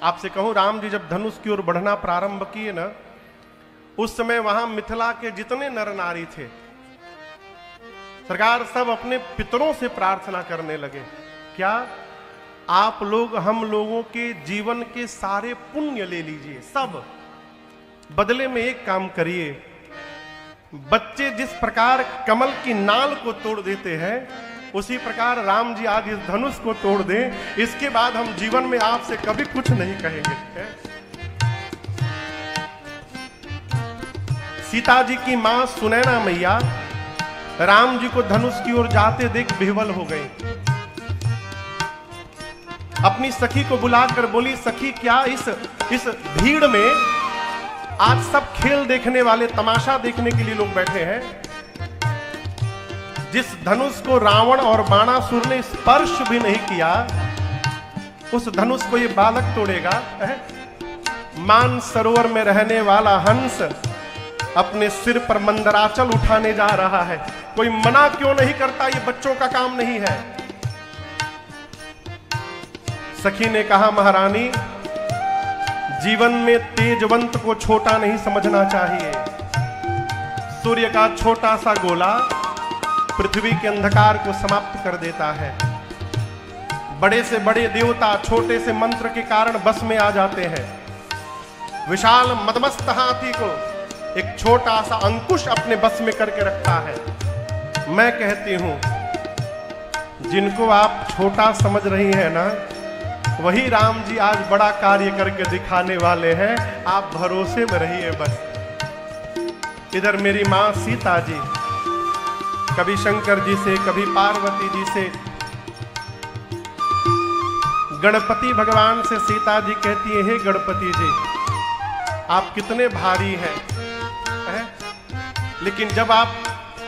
आपसे कहूं, राम जी जब धनुष की ओर बढ़ना प्रारंभ किए ना, उस समय वहां मिथिला के जितने नर नारी थे सरकार सब अपने पितरों से प्रार्थना करने लगे। क्या? आप लोग हम लोगों के जीवन के सारे पुण्य ले लीजिए, सब बदले में एक काम करिए। बच्चे जिस प्रकार कमल की नाल को तोड़ देते हैं, उसी प्रकार राम जी आज इस धनुष को तोड़ दें। इसके बाद हम जीवन में आपसे कभी कुछ नहीं कहेंगे। सीता जी की मां सुनैना मैया राम जी को धनुष की ओर जाते देख विह्वल हो गई। अपनी सखी को बुलाकर बोली, सखी क्या इस भीड़ में आज सब खेल देखने वाले, तमाशा देखने के लिए लोग बैठे हैं। जिस धनुष को रावण और बाणासुर ने स्पर्श भी नहीं किया, उस धनुष को ये बालक तोड़ेगा। मान सरोवर में रहने वाला हंस अपने सिर पर मंदराचल उठाने जा रहा है। कोई मना क्यों नहीं करता? ये बच्चों का काम नहीं है। सखी ने कहा, महारानी जीवन में तेजवंत को छोटा नहीं समझना चाहिए। सूर्य का छोटा सा गोला पृथ्वी के अंधकार को समाप्त कर देता है। बड़े से बड़े देवता छोटे से मंत्र के कारण बस में आ जाते हैं। विशाल मदमस्त हाथी को एक छोटा सा अंकुश अपने बस में करके रखता है। मैं कहती हूं, जिनको आप छोटा समझ रही हैं ना, वही राम जी आज बड़ा कार्य करके दिखाने वाले हैं। आप भरोसे में रहिए बस। इधर मेरी मां सीता जी कभी शंकर जी से, कभी पार्वती जी से, गणपति भगवान से सीता जी कहती है, हे गणपति जी आप कितने भारी हैं, लेकिन जब आप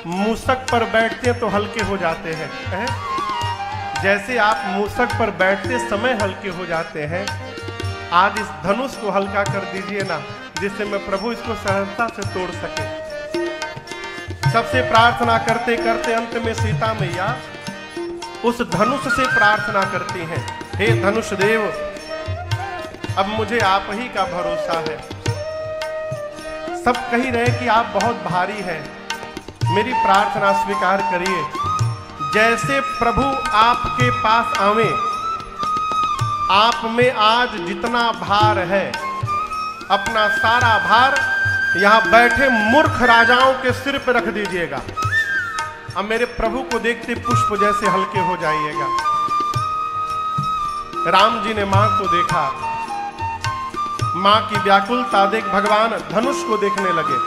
मूसक पर बैठते हैं तो हल्के हो जाते हैं। जैसे आप मूसक पर बैठते समय हल्के हो जाते हैं, आज इस धनुष को हल्का कर दीजिए ना, जिससे मैं प्रभु इसको सहजता से तोड़ सके। सबसे प्रार्थना करते करते अंत में सीता मैया उस धनुष से प्रार्थना करती हैं, हे धनुष देव अब मुझे आप ही का भरोसा है। सब कह रहे कि आप बहुत भारी हैं, मेरी प्रार्थना स्वीकार करिए। जैसे प्रभु आपके पास आवे, आप में आज जितना भार है, अपना सारा भार यहां बैठे मूर्ख राजाओं के सिर पर रख दीजिएगा। अब मेरे प्रभु को देखते पुष्प जैसे हल्के हो जाइएगा। राम जी ने मां को देखा, मां की व्याकुलता देख भगवान धनुष को देखने लगे।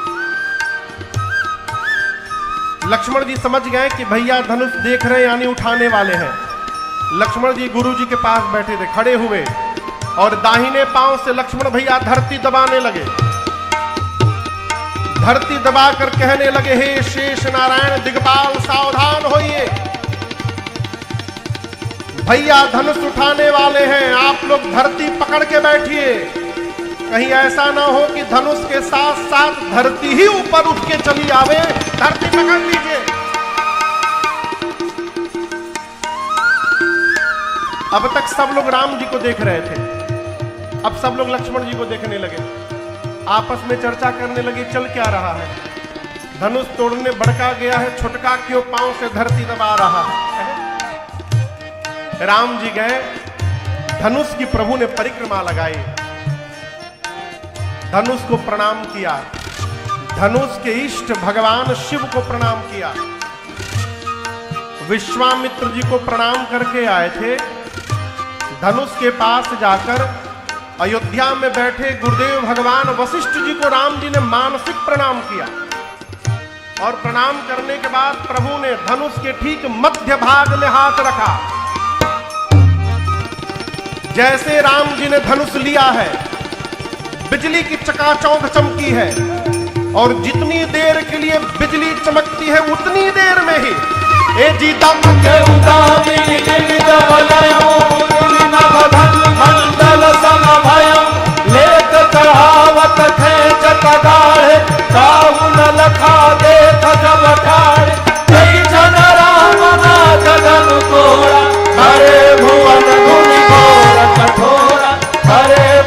लक्ष्मण जी समझ गए कि भैया धनुष देख रहे हैं, यानी उठाने वाले हैं। लक्ष्मण जी गुरु जी के पास बैठे थे, खड़े हुए और दाहिने पांव से लक्ष्मण भैया धरती दबाने लगे। धरती दबाकर कहने लगे, हे शेष नारायण दिग्पाल सावधान होइए, भैया धनुष उठाने वाले हैं, आप लोग धरती पकड़ के बैठिए। कहीं ऐसा ना हो कि धनुष के साथ साथ धरती ही ऊपर उठ के चली आवे। धरती पकड़ लीजिए। अब तक सब लोग राम जी को देख रहे थे, अब सब लोग लक्ष्मण जी को देखने लगे। आपस में चर्चा करने लगे, चल क्या रहा है? धनुष तोड़ने बड़का गया है, छुटका क्यों पांव से धरती दबा रहा है? राम जी गए, धनुष की प्रभु ने परिक्रमा लगाई, धनुष को प्रणाम किया, धनुष के इष्ट भगवान शिव को प्रणाम किया। विश्वामित्र जी को प्रणाम करके आए थे। धनुष के पास जाकर अयोध्या में बैठे गुरुदेव भगवान वशिष्ठ जी को राम जी ने मानसिक प्रणाम किया और प्रणाम करने के बाद प्रभु ने धनुष के ठीक मध्य भाग में हाथ रखा। जैसे राम जी ने धनुष लिया है, बिजली की चकाचौंध चमकी है और जितनी देर के लिए बिजली चमकती है उतनी देर में ही ए जीता के उदामी मंडल समभयम लेख चढ़ावत खेचत गाढ़े काहुन लखा देख जब ठाढ़े जय जन राम ना जगन तोरा हरे भुवन धुनि घोर कठोरा हरे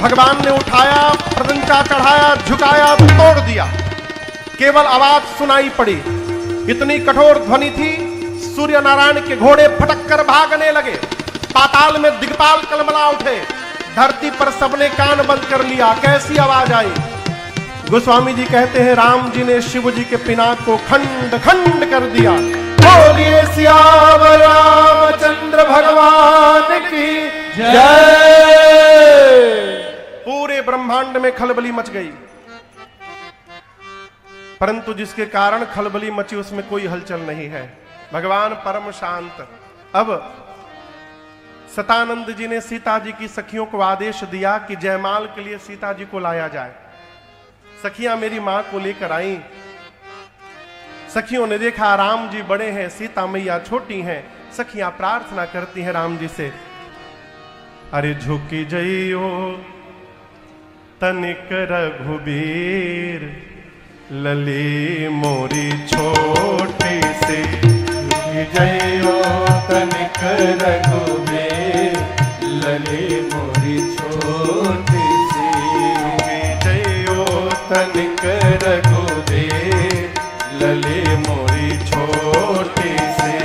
भगवान ने उठाया, प्रदंचा चढ़ाया, झुकाया, तोड़ दिया। केवल आवाज सुनाई पड़ी, इतनी कठोर ध्वनि थी, सूर्य नारायण के घोड़े फटक कर भागने लगे। पाताल में दिग्पाल कलमला उठे, धरती पर सबने कान बंद कर लिया। कैसी आवाज आई? गोस्वामी जी कहते हैं, राम जी ने शिव जी के पिनाक को खंड खंड कर दिया। बोलिए सियावर रामचंद्र भगवान की जय। पूरे ब्रह्मांड में खलबली मच गई, परंतु जिसके कारण खलबली मची उसमें कोई हलचल नहीं है। भगवान परम शांत। अब सतानंद जी ने सीता जी की सखियों को आदेश दिया कि जयमाल के लिए सीता जी को लाया जाए। सखियां मेरी मां को लेकर आई। सखियों ने देखा राम जी बड़े हैं, सीता मैया छोटी हैं। सखियां प्रार्थना करती हैं राम जी से, अरे झुकी जइयो तनिक रघुबीर, लली मोरी छोटी सी। झुकी जइयो तनिक रघुबीर, लली मोरी छोटी सी। झुकी जइयो तनिक रघुबीर, लली मोरी छोटी सी।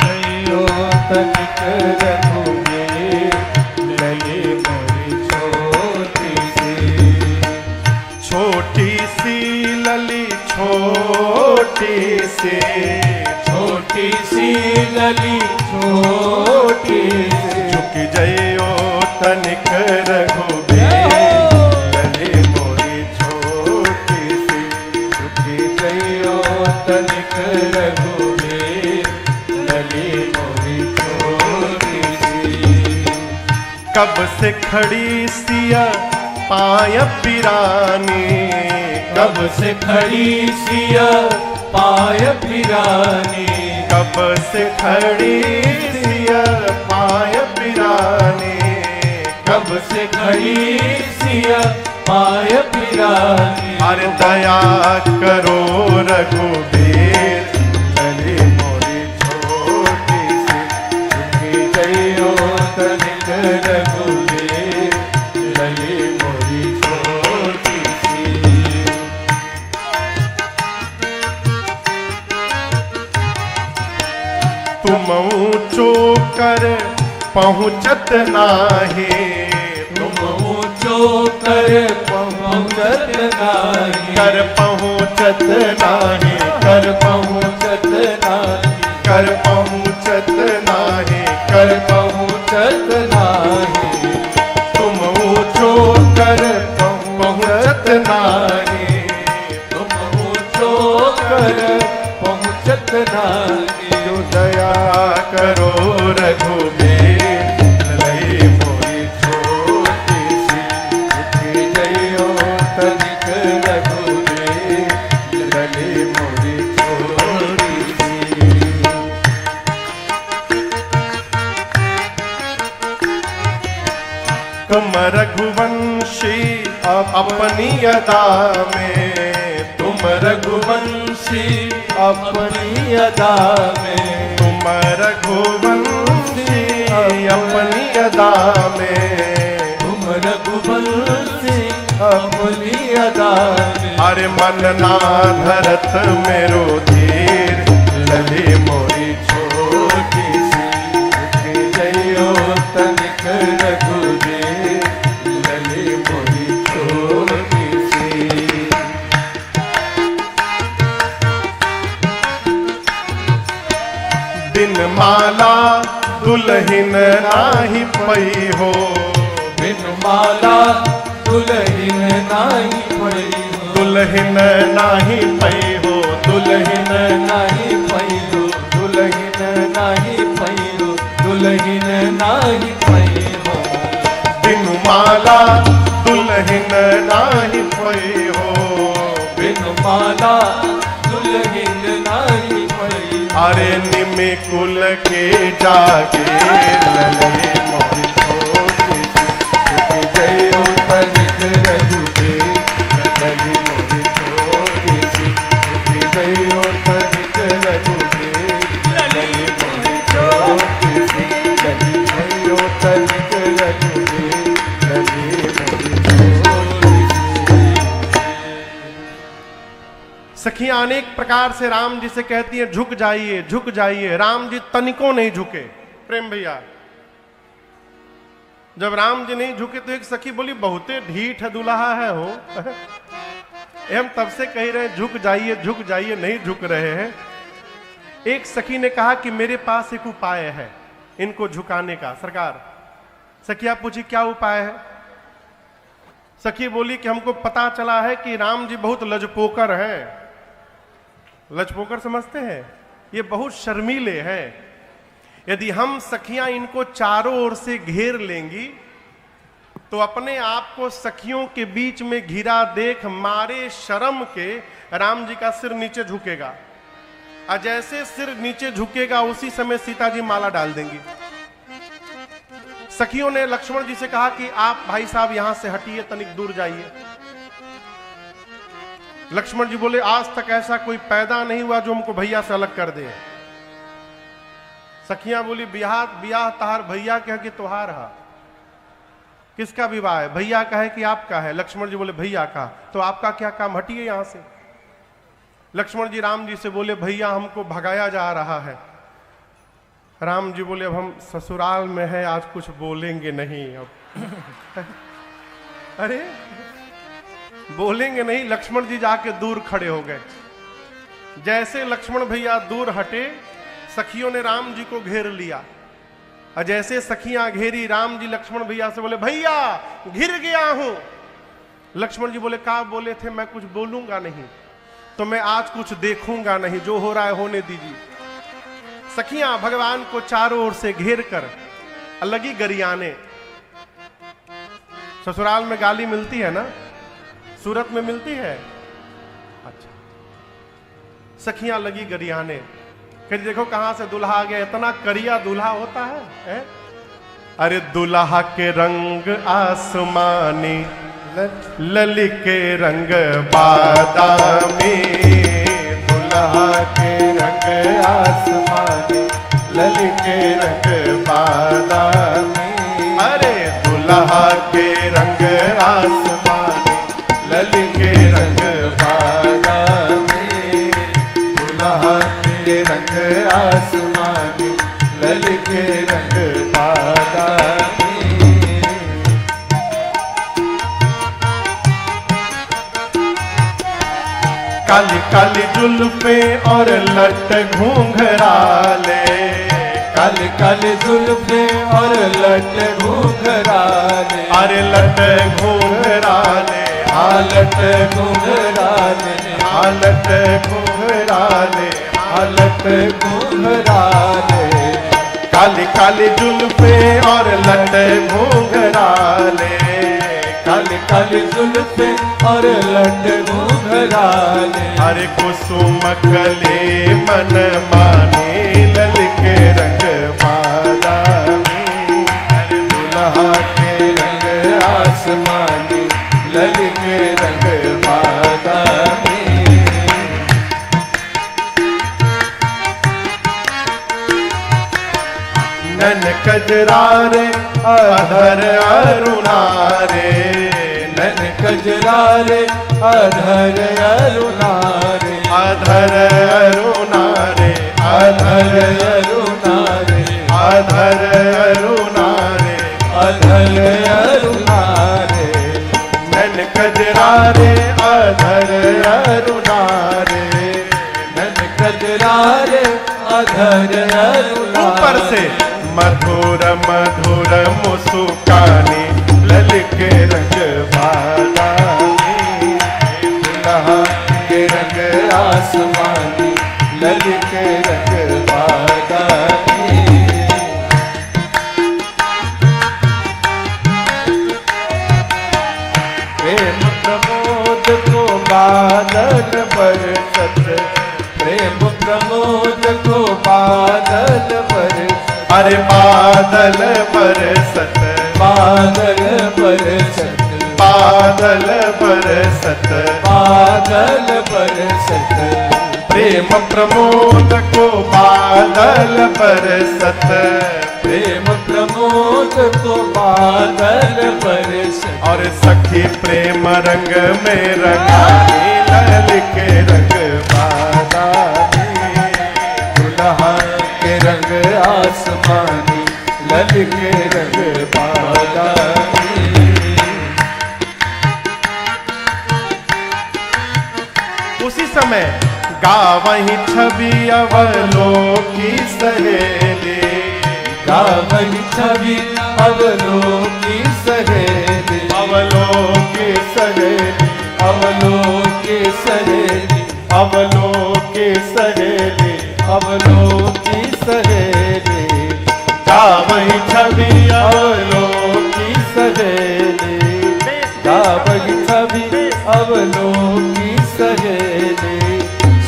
जइयो तनिक रघुबीर, लली मोरी छोटी सी। छोटी सी लली छोटी सी, छोटी सी लली छोटी सी। झुक जइयो तनिक रघुबीर, लली मोरी छोटी सी। झुक जइयो तनिक रघुबीर, लली मोरी छोटी सी। कब से खड़ी सिया पाय पिरानी, कब से खड़ी सिया पाय पिरानी। कब से खड़ी सिया पाय पिरानी। कब से खड़ी सिया पाय पिरानी। अरे दया करो रघुबीर, लली मोरी छोटी सी। झुकी जइयो तनिक रघुबीर, लली मोरी छोटी सी। तुम ऊंचो कर पहुँचत नाही, तुम ऊंचो कर पहुँचत नाही। कर पहुँचत नाही, कर पहुँचत नाही। कर पहुँचत नाही, कर पहुँचत नाही। तुम ऊंचो कर पहुँचत नाही। तुम ऊंचो कर पहुँचत नाही। जो दया करो रघुबीर, लली मोरी छोटी सी। झुकी जइयो तनिक रघुबीर, लली मोरी छोटी सी। तुम रघुवंशी अपनी अदा में, तुम रघुवंशी अपनी अदा में। तुम रघुवंशी अपनी अदा में। तुम रघुवंशी अपनी अदा में। अरे मन ना धरत मेरो धीर, लली मोरी छोटी सी। झुकी जइयो तनिक रघुबीर, लली मोरी छोटी सी। बिन माला दुल्हन नाही पई हो, बिन माला दुल्हन नाही पई हो। दुल्हन नाही पई हो, दुल्हन नाही पई हो। दुल्हन नाही पई हो। दुल्हन नाही पई हो। बिन माला दुल्हन नाही पई हो। बिन माला दुल्हन नाही पई हो। अरे निमि कुल के जागे, लली मोरी छोटी सी। झुकी जइयो तनिक रघुबीर, लली मोरी छोटी सी। झुकी जइयो तनिक रघुबीर, लली मोरी छोटी सी। झुकी जइयो तनिक रघुबीर, लली सखियां अनेक प्रकार से राम जी से कहती हैं झुक जाइए झुक जाइए, राम जी तनिकों नहीं झुके। प्रेम भैया, जब राम जी नहीं झुके तो एक सखी बोली बहुते ढीठ दुल्हा है हो। हम तब से कह रहे हैं झुक जाइए, नहीं झुक रहे हैं। एक सखी ने कहा कि मेरे पास एक उपाय है इनको झुकाने का। सरकार, सखिया पूछी क्या उपाय है? सखी बोली कि हमको पता चला है कि राम जी बहुत लजपोकर हैं। लजपोकर समझते हैं? ये बहुत शर्मीले हैं। यदि हम सखियां इनको चारों ओर से घेर लेंगी तो अपने आप को सखियों के बीच में घिरा देख मारे शर्म के राम जी का सिर नीचे झुकेगा, और जैसे सिर नीचे झुकेगा उसी समय सीता जी माला डाल देंगी। सखियों ने लक्ष्मण जी से कहा कि आप भाई साहब यहां से हटिए, तनिक दूर जाइए। लक्ष्मण जी बोले आज तक ऐसा कोई पैदा नहीं हुआ जो हमको भैया से अलग कर दे। सखियां बोली ब्याह तार भैया कह कि तुहार हा। किसका विवाह है? भैया का है कि आपका है? लक्ष्मण जी बोले भैया का। तो आपका क्या काम, हटिए यहां से। लक्ष्मण जी राम जी से बोले भैया हमको भगाया जा रहा है। राम जी बोले अब हम ससुराल में है, आज कुछ बोलेंगे नहीं। अब अरे बोलेंगे नहीं। लक्ष्मण जी जाके दूर खड़े हो गए। जैसे लक्ष्मण भैया दूर हटे, सखियों ने राम जी को घेर लिया, और जैसे सखियां घेरी, राम जी लक्ष्मण भैया से बोले भैया घिर गया हूं। लक्ष्मण जी बोले क्या बोले थे? मैं कुछ बोलूंगा नहीं, तो मैं आज कुछ देखूंगा नहीं, जो हो रहा है होने दीजिए। सखियां भगवान को चारों ओर से घेर कर लगी गरियाने। ससुराल में गाली मिलती है ना, सूरत में मिलती है। अच्छा, सखियां लगी गरियाने। फिर देखो कहां से दूल्हा आ गया। इतना करिया दूल्हा होता है? अरे दूल्हा के रंग आसमानी, लली के रंग बादामी। दूल्हा के रंग आसमानी, लली के रंग बादामी। अरे दूल्हा के रंग आसमानी, लली के रंग बादामी। दूल्हा के रंग आसमानी, लली के रंग बादामी। काली काली जुल्फे और लट घूंघराले। काली काली जुल्फे और लट घूंघराले। अरे लट घूंघराले, हालत घूंघराले। हालत घूंघराले, हालत घूंघराले। काली काली जुल्फे और लट घूंघराले। काली काली जुल्फे और लट घूंघराले। अरे कुसुम कले मन माने, लल के रंग बादामी। अरे दूल्हा के रंग आसमानी, लल के रंग बादामी। नन कजरारे अधर अरुणारे। नन कजरारे अधर अरुणारे। अधर अरुणारे, अधर अरुणारे। अधर अरुणारे, अधर अरुणारे। नन कजरारे अधर अरुणारे। नन कजरारे अधर अरुणारे। ऊपर से मधुर मधुर मुस्कानी, लल के रंग बादामी। दूल्हा के रंग आसमानी, लल के रंग बादामी। प्रेम प्रमोद को बादल बरसत। प्रेम प्रमोद को बादल बरसत। अरे बादल बरसत, बादल बरसत। बादल बरसत, बादल बरसत। प्रेम प्रमोद को बादल बरसत। प्रेम प्रमोद को बादल बरसत। और सखी प्रेम रंग में रंगानी, लल के रंग समय गावही छवि अवलोकी सहेली, गावही छवि अवलोकी सहेली, अवलोकी सहेली, अवलोकी सहेली, अवलोकी सहेली, अवलोकी सहेली, गावही छवि अवलोकी सहेली, गावही छवि अवलोकी सहेली।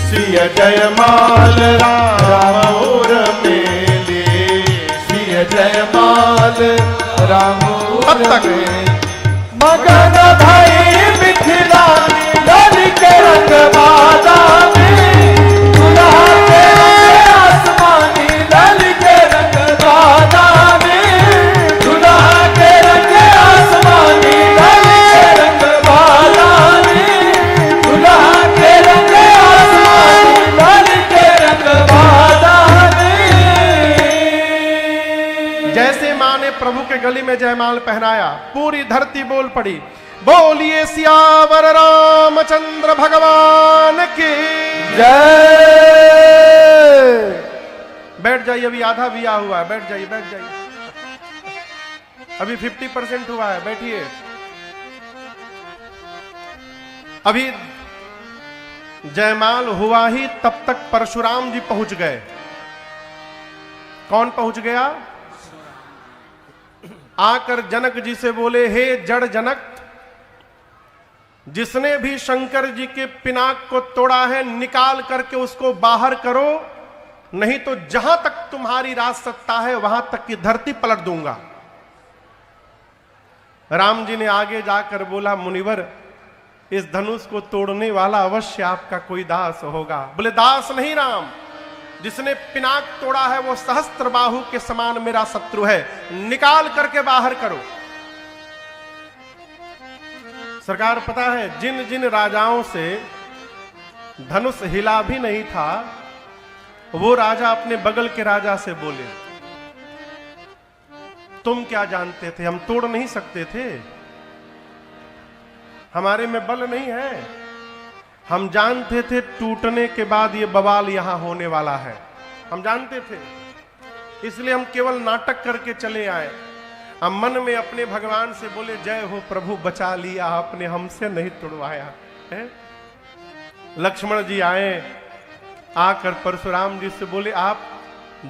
सिय जयमाल राम और मेली, सिय जयमाल राम अब तक मगन भाई मिथिला लाल के रंग बादा में, दुल्हा के आसमानी लाल के रंग बादा में, दुल्हा के रंग आसमानी लाल के रंग बादा में, दुल्हा के रंग आसमानी लाल के रंग बादा में। जैसे मां ने प्रभु के गले में जयमाल पहनाया, पूरी धरती बोल पड़ी, बोलिए सियावर रामचंद्र भगवान की जय। बैठ जाइए, अभी आधा भी आ हुआ है, बैठ जाइए, बैठ जाइए, अभी 50% हुआ है, बैठिए। अभी जयमाल हुआ ही तब तक परशुराम जी पहुंच गए। कौन पहुंच गया? आकर जनक जी से बोले, हे जड़ जनक, जिसने भी शंकर जी के पिनाक को तोड़ा है निकाल करके उसको बाहर करो, नहीं तो जहां तक तुम्हारी राज सत्ता है वहां तक की धरती पलट दूंगा। राम जी ने आगे जाकर बोला, मुनिवर, इस धनुष को तोड़ने वाला अवश्य आपका कोई दास होगा। बोले, दास नहीं राम, जिसने पिनाक तोड़ा है वो सहस्त्र बाहु के समान मेरा शत्रु है, निकाल करके बाहर करो। सरकार, पता है जिन जिन राजाओं से धनुष हिला भी नहीं था, वो राजा अपने बगल के राजा से बोले, तुम क्या जानते थे, हम तोड़ नहीं सकते थे, हमारे में बल नहीं है, हम जानते थे टूटने के बाद ये बवाल यहां होने वाला है, हम जानते थे, इसलिए हम केवल नाटक करके चले आए। हम मन में अपने भगवान से बोले, जय हो प्रभु, बचा लिया आपने, हमसे नहीं तोड़वाया है। लक्ष्मण जी आए, आकर परशुराम जी से बोले, आप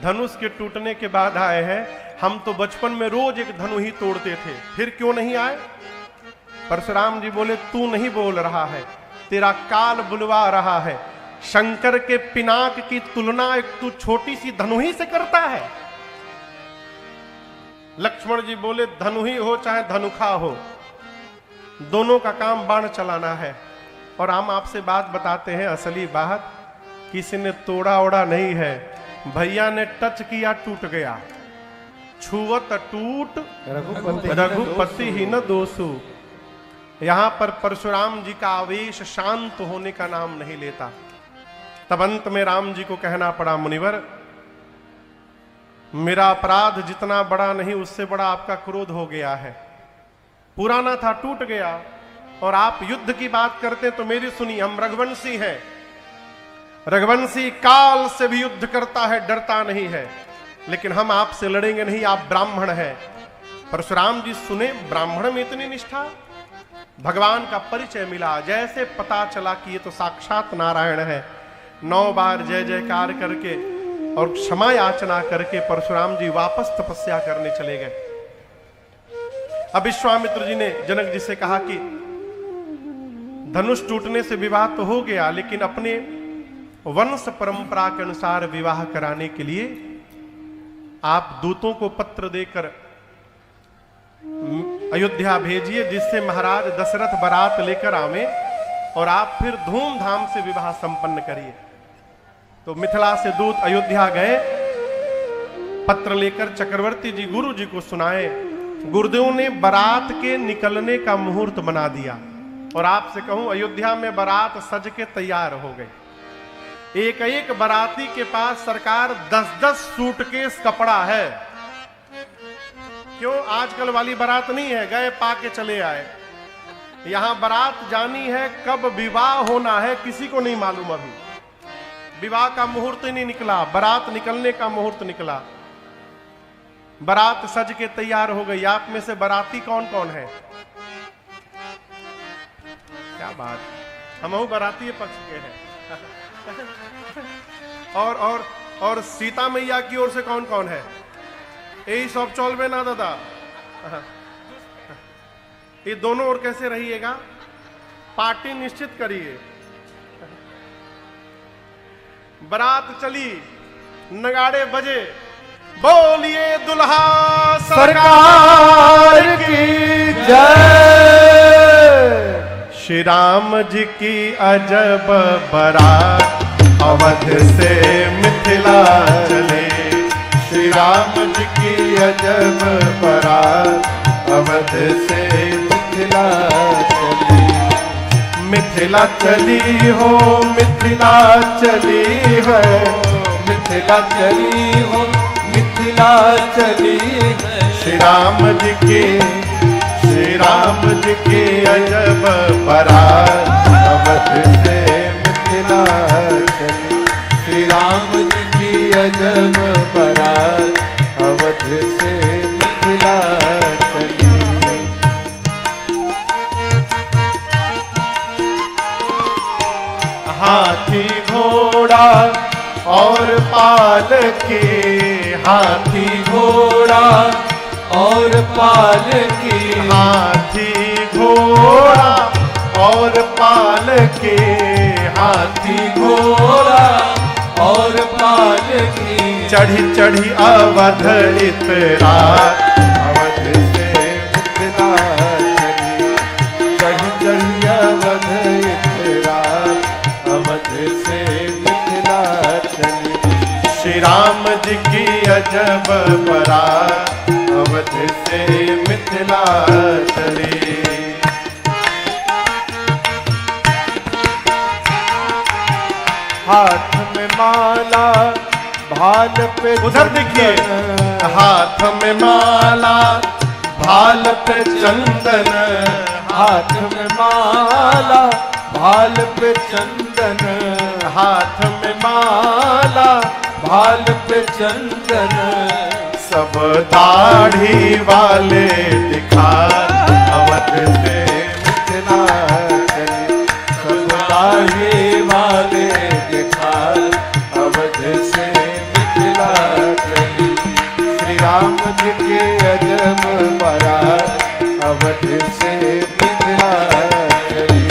धनुष के टूटने के बाद आए हैं, हम तो बचपन में रोज एक धनु ही तोड़ते थे, फिर क्यों नहीं आए? परशुराम जी बोले, तू नहीं बोल रहा है, तेरा काल बुलवा रहा है। शंकर के पिनाक की तुलना एक तू छोटी सी धनु ही से करता है। लक्ष्मण जी बोले, धनु ही हो चाहे धनुखा हो, दोनों का काम बाण चलाना है। और हम आपसे बात बताते हैं, असली बात, किसी ने तोड़ा ओड़ा नहीं है, भैया ने टच किया टूट गया। छुवत टूट रघुपति ही न दोषु। यहां पर परशुराम जी का आवेश शांत होने का नाम नहीं लेता। तब अंत में राम जी को कहना पड़ा, मुनिवर, मेरा अपराध जितना बड़ा नहीं, उससे बड़ा आपका क्रोध हो गया है। पुराना था, टूट गया, और आप युद्ध की बात करते तो मेरी सुनिए, हम रघुवंशी हैं। रघुवंशी काल से भी युद्ध करता है, डरता नहीं है, लेकिन हम आपसे लड़ेंगे नहीं, आप ब्राह्मण हैं। परशुराम जी सुने, ब्राह्मण में इतनी निष्ठा, भगवान का परिचय मिला, जैसे पता चला कि ये तो साक्षात नारायण है। 9 बार जय जयकार करके और क्षमा याचना करके परशुराम जी वापस तपस्या करने चले गए। अब विश्वामित्र जी ने जनक जी से कहा कि धनुष टूटने से विवाह तो हो गया, लेकिन अपने वंश परंपरा के अनुसार विवाह कराने के लिए आप दूतों को पत्र देकर अयोध्या भेजिए, जिससे महाराज दशरथ बारात लेकर आवे और आप फिर धूमधाम से विवाह संपन्न करिए। तो मिथिला से दूत अयोध्या गए, पत्र लेकर चक्रवर्ती जी गुरु जी को सुनाए। गुरुदेव ने बारात के निकलने का मुहूर्त बना दिया, और आपसे कहूं, अयोध्या में बारात सज के तैयार हो गई। एक एक बाराती के पास सरकार 10-10 सूटकेस कपड़ा है। क्यों? आजकल वाली बारात नहीं है, गए पाके चले आए। यहां बारात जानी है, कब विवाह होना है किसी को नहीं मालूम। अभी विवाह का मुहूर्त ही नहीं निकला, बारात निकलने का मुहूर्त निकला, बारात सज के तैयार हो गई। आप में से बाराती कौन कौन है? क्या बात, हम बाराती पक्ष के हैं। और सीता मैया की ओर से कौन कौन है? यही सब चौल में ना दादा। ये दोनों ओर कैसे रहिएगा? पार्टी निश्चित करिए। बारात चली, नगाड़े बजे, बोलिए दुल्हा सरकार की जय। श्री राम जी की अजब बारात अवध से मिथिला चले। श्री राम जी की अजब बारात अवध से मिथिला चली। मिथिला चली हो मिथिला चली है, मिथिला चली हो मिथिला चली है। श्री राम जी की अजब बारात अवध से मिथिला चली। श्री राम जी की अजब बारात अवध से मिथिला चली। हाथी घोड़ा और पालकी, हाथी घोड़ा और पालकी, हाथी घोड़ा और पालकी, हाथी घोड़ा और पालकी। चढ़ी चढ़ी अवध इतरा अवध से मिथिला चली। चढ़ी चढ़ी अवध इतरा अवध से मिथिला चली। श्री राम जी की अजब बारात अवध से मिथिला चली। हाथ में माला भाल पे उधर देखिए, हाथ में माला भाल पे चंदन, हाथ में माला भाल पे चंदन, हाथ में माला भाल पे चंदन। सब दाढ़ी वाले दिखा अवध से मिथिला चली। सब दाढ़ी वाले दिखा अवध से मिथिला चली। श्री राम जी की अजब बारात अवध से मिथिला चली।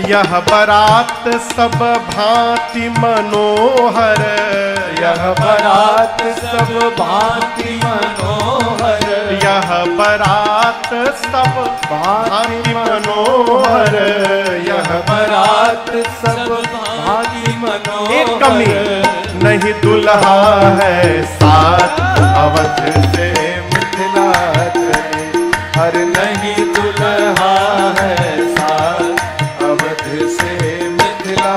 यह बारात सब भांति मनोहर, यह बारात सब भांति मनोहर, यह बारात सब भांति मनोहर, यह बारात सब भांति मनोहर। एक कमी नहीं दुल्हा है साथ अवध से मिथिला चली। हर नहीं दुल्हा है साथ अवध से मिथिला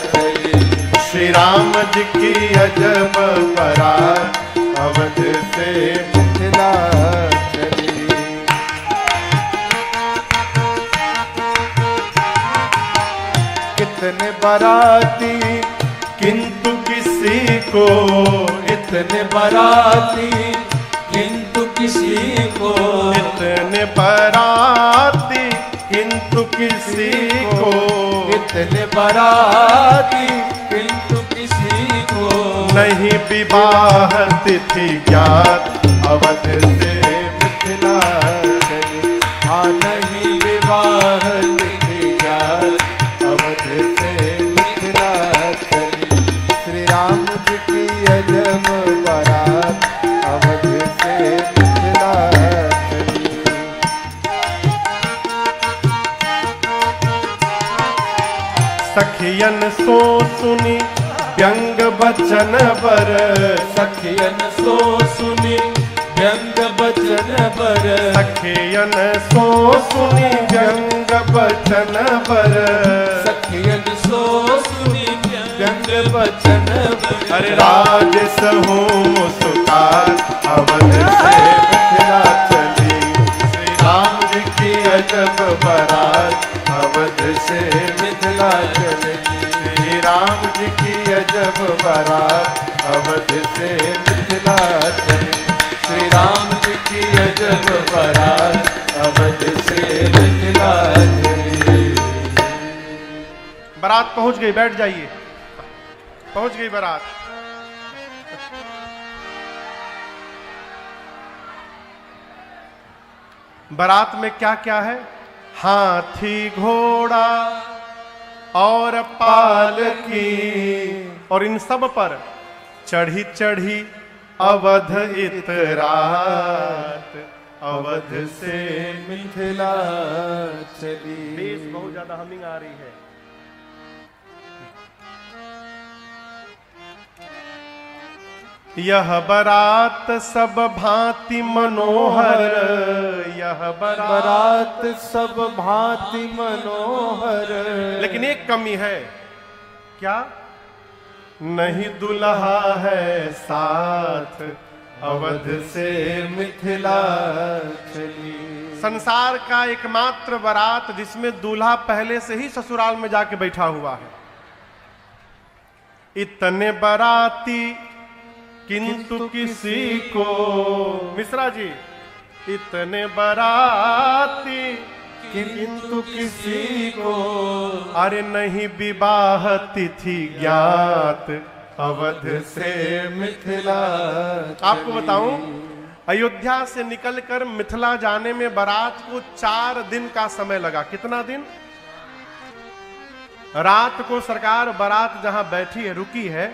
चली। श्री राम जी की अजब बारात अवध से मिथिला चली। कितने बाराती किंतु किसी को, इतने बाराती किंतु किसी को, इतने बाराती किंतु किसी को, इतने बाराती किंतु किसी को। नहीं विवाह तिथि ज्ञात अवध से मिथिला चली। हाँ नहीं विवाह तिथि ज्ञात अवध से मिथिला चली। श्री राम जी की अजब बारात अवध से मिथिला चली। सखियन सो सुनी व्यंग बचन बर, सखियन सो सुनी व्यंग बचन बर, सखियन सो सुनी व्यंग बचन बर, सखियन सो सुनी व्यंग वचन अरे राज सहू मुस्कान अवध से मिथिला चली। श्री राम जी की अजब बारात अवध से मिथिला चली। श्री राम जी की अजब बारात अवध से मिथिला चली। श्री राम जी की अजब बारात अवध से मिथिला चली। बारात पहुंच गई, बैठ जाइए। पहुंच गई बारात। बारात में क्या क्या है? हाथी, घोड़ा और पालकी, और इन सब पर चढ़ी चढ़ी अवध इतरात अवध से मिथिला चली। बेस बहुत ज्यादा हमिंग आ रही है। यह बारात सब भांति मनोहर, यह बारात सब भांति मनोहर। लेकिन एक कमी है, क्या? नहीं दुल्हा है साथ अवध से मिथिला चली। संसार का एकमात्र बारात जिसमें दूल्हा पहले से ही ससुराल में जाके बैठा हुआ है। इतने बाराती किंतु किसी को, मिश्रा जी, इतने बाराती किंतु किसी को, अरे नहीं विवाह तिथि ज्ञात अवध से मिथिला। आपको बताऊं, अयोध्या से निकलकर मिथिला जाने में बारात को 4 दिन का समय लगा। कितना दिन? रात को सरकार बारात जहां बैठी है, रुकी है,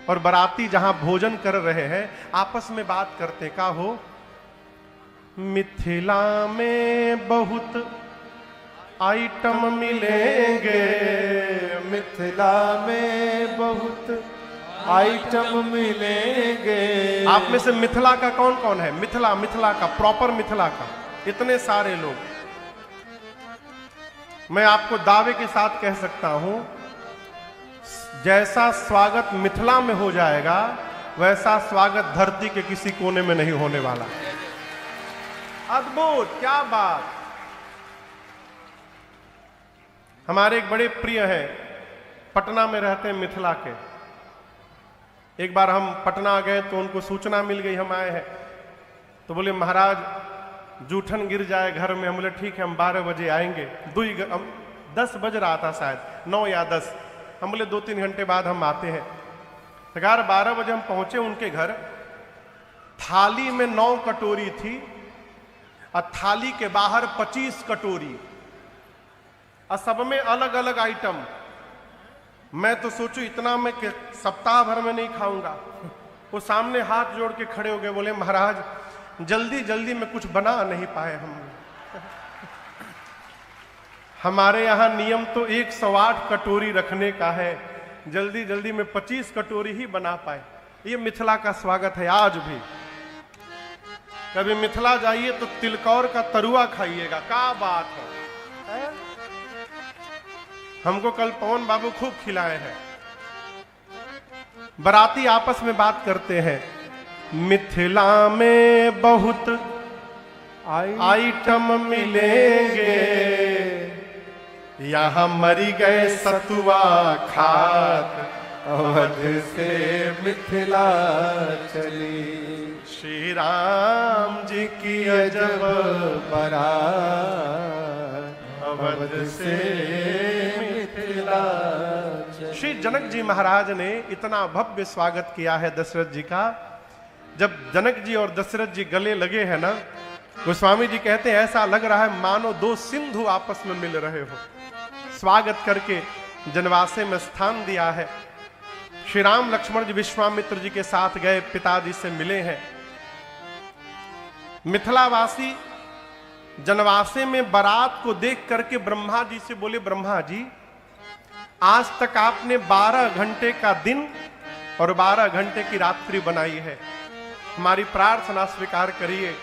और बाराती जहां भोजन कर रहे हैं, आपस में बात करते का हो, मिथिला में बहुत आइटम मिलेंगे, मिथिला में बहुत आइटम मिलेंगे। आप में से मिथिला का कौन कौन है? मिथिला का, प्रॉपर मिथिला का, इतने सारे लोग। मैं आपको दावे के साथ कह सकता हूं, जैसा स्वागत मिथिला में हो जाएगा वैसा स्वागत धरती के किसी कोने में नहीं होने वाला। अद्भुत, क्या बात। हमारे एक बड़े प्रिय हैं, पटना में रहते हैं, मिथिला के। एक बार हम पटना गए तो उनको सूचना मिल गई हम आए हैं, तो बोले महाराज जूठन गिर जाए घर में। हम बोले ठीक है, हम 12 बजे आएंगे। 10 बज रहा था शायद, 9 या 10। हम बोले 2-3 घंटे बाद हम आते हैं। सरकार 12 बजे हम पहुंचे उनके घर। थाली में 9 कटोरी थी और थाली के बाहर 25 कटोरी, और सब में अलग अलग आइटम। मैं तो सोचू इतना मैं सप्ताह भर में नहीं खाऊंगा। वो सामने हाथ जोड़ के खड़े हो गए, बोले महाराज जल्दी जल्दी में कुछ बना नहीं पाए हम। हमारे यहाँ नियम तो 108 कटोरी रखने का है, जल्दी जल्दी में 25 कटोरी ही बना पाए। ये मिथिला का स्वागत है आज भी। कभी मिथिला जाइए तो तिलकौर का तरुआ खाइएगा, क्या बात है? हमको कल पवन बाबू खूब खिलाए हैं। बाराती आपस में बात करते हैं, मिथिला में बहुत आइटम मिलेंगे, यहाँ मरी गए सतुआ खात अवध से मिथिला चली। श्री राम जी की अजब बारात अवध से मिथिला चली। श्री जनक जी महाराज ने इतना भव्य स्वागत किया है दशरथ जी का। जब जनक जी और दशरथ जी गले लगे हैं ना, गोस्वामी जी कहते हैं ऐसा लग रहा है मानो 2 सिंधु आपस में मिल रहे हो। स्वागत करके जनवासे में स्थान दिया है। श्री राम लक्ष्मण जी विश्वामित्र जी के साथ गए, पिताजी से मिले हैं। मिथिलावासी जनवासे में बारात को देख करके ब्रह्मा जी से बोले, ब्रह्मा जी आज तक आपने 12 घंटे का दिन और 12 घंटे की रात्रि बनाई है, हमारी प्रार्थना स्वीकार करिए।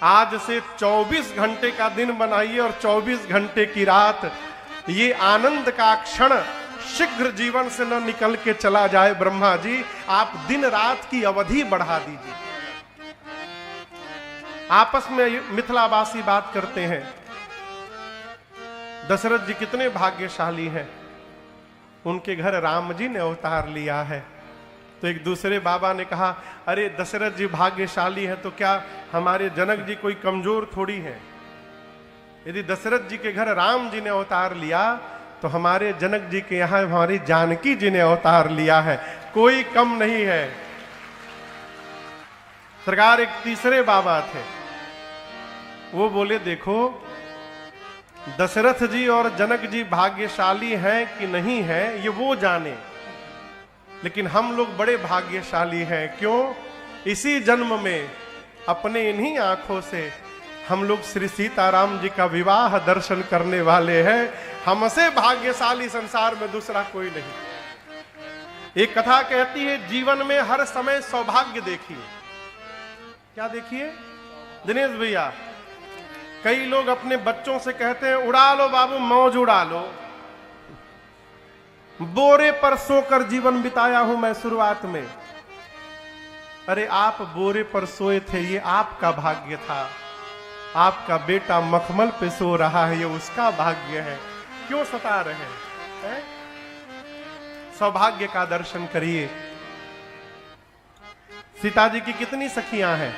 आज से 24 घंटे का दिन बनाइए और 24 घंटे की रात। ये आनंद का क्षण शीघ्र जीवन से न निकल के चला जाए ब्रह्मा जी, आप दिन रात की अवधि बढ़ा दीजिए। आपस में मिथिलावासी बात करते हैं, दशरथ जी कितने भाग्यशाली हैं, उनके घर राम जी ने अवतार लिया है। तो एक दूसरे बाबा ने कहा, अरे दशरथ जी भाग्यशाली हैं तो क्या हमारे जनक जी कोई कमजोर थोड़ी हैं? यदि दशरथ जी के घर राम जी ने अवतार लिया तो हमारे जनक जी के यहां हमारी जानकी जी ने अवतार लिया है, कोई कम नहीं है। सरकार एक तीसरे बाबा थे, वो बोले देखो दशरथ जी और जनक जी भाग्यशाली हैं कि नहीं हैं ये वो जाने, लेकिन हम लोग बड़े भाग्यशाली हैं। क्यों? इसी जन्म में अपने इन्हीं आंखों से हम लोग श्री सीताराम जी का विवाह दर्शन करने वाले हैं। हमसे भाग्यशाली संसार में दूसरा कोई नहीं। एक कथा कहती है, जीवन में हर समय सौभाग्य देखिए। क्या देखिए दिनेश भैया? कई लोग अपने बच्चों से कहते हैं, उड़ा लो बाबू मौज उड़ा लो। बोरे पर सोकर जीवन बिताया हूं मैं शुरुआत में। अरे आप बोरे पर सोए थे, ये आपका भाग्य था। आपका बेटा मखमल पे सो रहा है, ये उसका भाग्य है। क्यों सता रहे हैं? सौभाग्य का दर्शन करिए। सीता जी की कितनी सखियां हैं?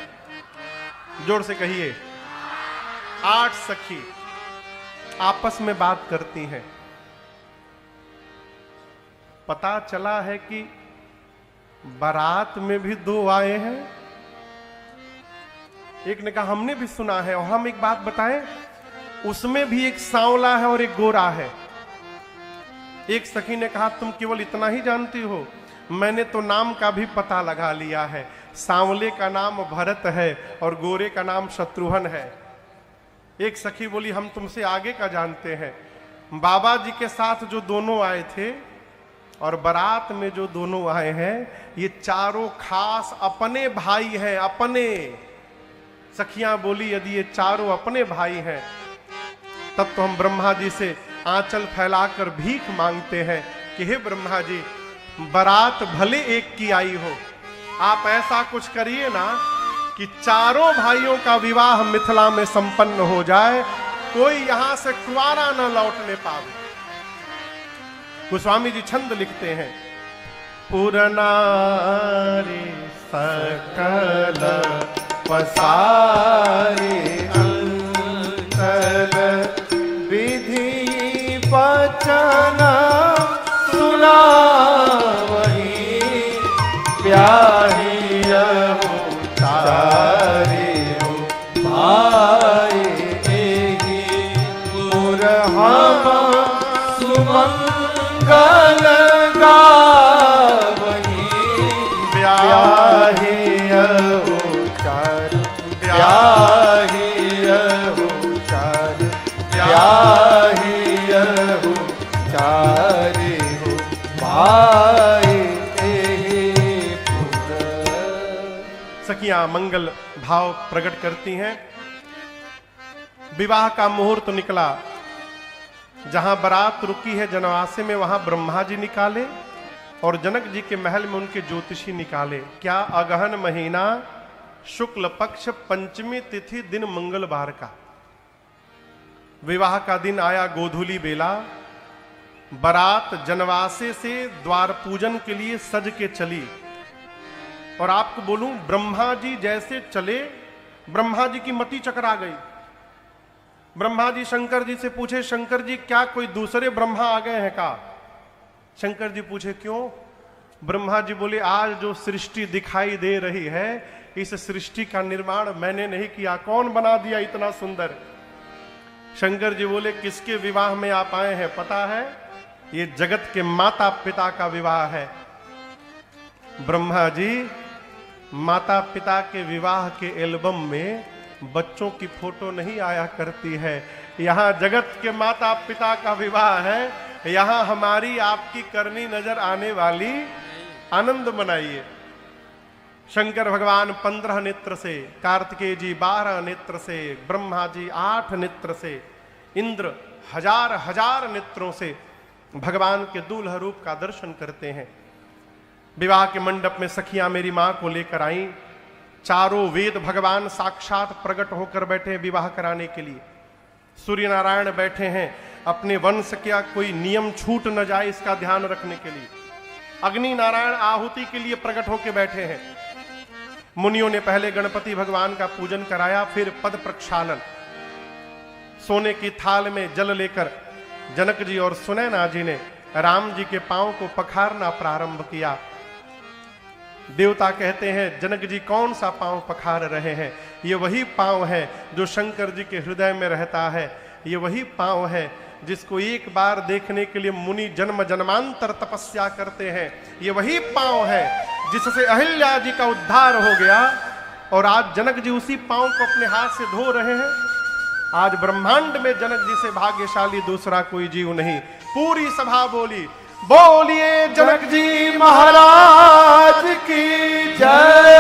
जोर से कहिए। 8 सखी आपस में बात करती हैं। पता चला है कि बारात में भी 2 आए हैं। एक ने कहा हमने भी सुना है, और हम एक बात बताएं, उसमें भी एक सांवला है और एक गोरा है। एक सखी ने कहा तुम केवल इतना ही जानती हो, मैंने तो नाम का भी पता लगा लिया है। सांवले का नाम भरत है और गोरे का नाम शत्रुघ्न है। एक सखी बोली हम तुमसे आगे का जानते हैं। बाबा जी के साथ जो दोनों आए थे और बारात में जो दोनों आए हैं, ये चारों खास अपने भाई हैं। अपने सखियां बोली यदि ये चारों अपने भाई हैं तब तो हम ब्रह्मा जी से आंचल फैलाकर भीख मांगते हैं कि हे ब्रह्मा जी, बारात भले एक की आई हो, आप ऐसा कुछ करिए ना कि चारों भाइयों का विवाह मिथिला में संपन्न हो जाए, कोई यहां से कुंवारा न लौटने पावे। गोस्वामी जी छंद लिखते हैं, पुरनारी सकल पसारे अंचल विधि वचन सुनावहि ब्याहियहु चारिउ भाई एहि पुरहम सुमंगल गावहि ब्याहियहु ब्याहियहु चारिउ भाई एहि पुर। सखियां मंगल भाव प्रकट करती हैं। विवाह का मुहूर्त निकला, जहां बारात रुकी है जनवासे में, वहां ब्रह्मा जी निकाले और जनक जी के महल में उनके ज्योतिषी निकाले। क्या? अगहन महीना शुक्ल पक्ष पंचमी तिथि दिन मंगलवार का विवाह का दिन आया। गोधूली बेला बारात जनवासे से द्वार पूजन के लिए सज के चली। और आपको बोलूं, ब्रह्मा जी जैसे चले, ब्रह्मा जी की मति चकरा गई। ब्रह्मा जी शंकर जी से पूछे, शंकर जी क्या कोई दूसरे ब्रह्मा आ गए हैं का? शंकर जी पूछे क्यों? ब्रह्मा जी बोले आज जो सृष्टि दिखाई दे रही है, इस सृष्टि का निर्माण मैंने नहीं किया, कौन बना दिया इतना सुंदर? शंकर जी बोले किसके विवाह में आप आए हैं पता है? ये जगत के माता पिता का विवाह है। ब्रह्मा जी, माता पिता के विवाह के एल्बम में बच्चों की फोटो नहीं आया करती है। यहाँ जगत के माता पिता का विवाह है, यहाँ हमारी आपकी करनी नजर आने वाली, आनंद मनाइए। शंकर भगवान 15 नेत्र से, कार्तिकेय जी 12 नेत्र से, ब्रह्मा जी 8 नेत्र से, इंद्र हजार हजार नेत्रों से भगवान के दूल्हा रूप का दर्शन करते हैं। विवाह के मंडप में सखियां मेरी मां को लेकर आईं। चारों वेद भगवान साक्षात प्रकट होकर बैठे विवाह कराने के लिए। सूर्य नारायण बैठे हैं अपने वंश का कोई नियम छूट न जाए इसका ध्यान रखने के लिए। अग्नि नारायण आहुति के लिए प्रकट होकर बैठे हैं। मुनियों ने पहले गणपति भगवान का पूजन कराया, फिर पद प्रक्षालन। सोने की थाल में जल लेकर जनक जी और सुनैना जी ने राम जी के पांव को पखारना प्रारंभ किया। देवता कहते हैं जनक जी कौन सा पांव पखार रहे हैं? ये वही पांव है जो शंकर जी के हृदय में रहता है। ये वही पांव है जिसको एक बार देखने के लिए मुनि जन्म जन्मांतर तपस्या करते हैं। ये वही पांव है जिससे अहिल्या जी का उद्धार हो गया, और आज जनक जी उसी पांव को अपने हाथ से धो रहे हैं। आज ब्रह्मांड में जनक जी से भाग्यशाली दूसरा कोई जीव नहीं। पूरी सभा बोली, बोलिए जनक जी महाराज की जय।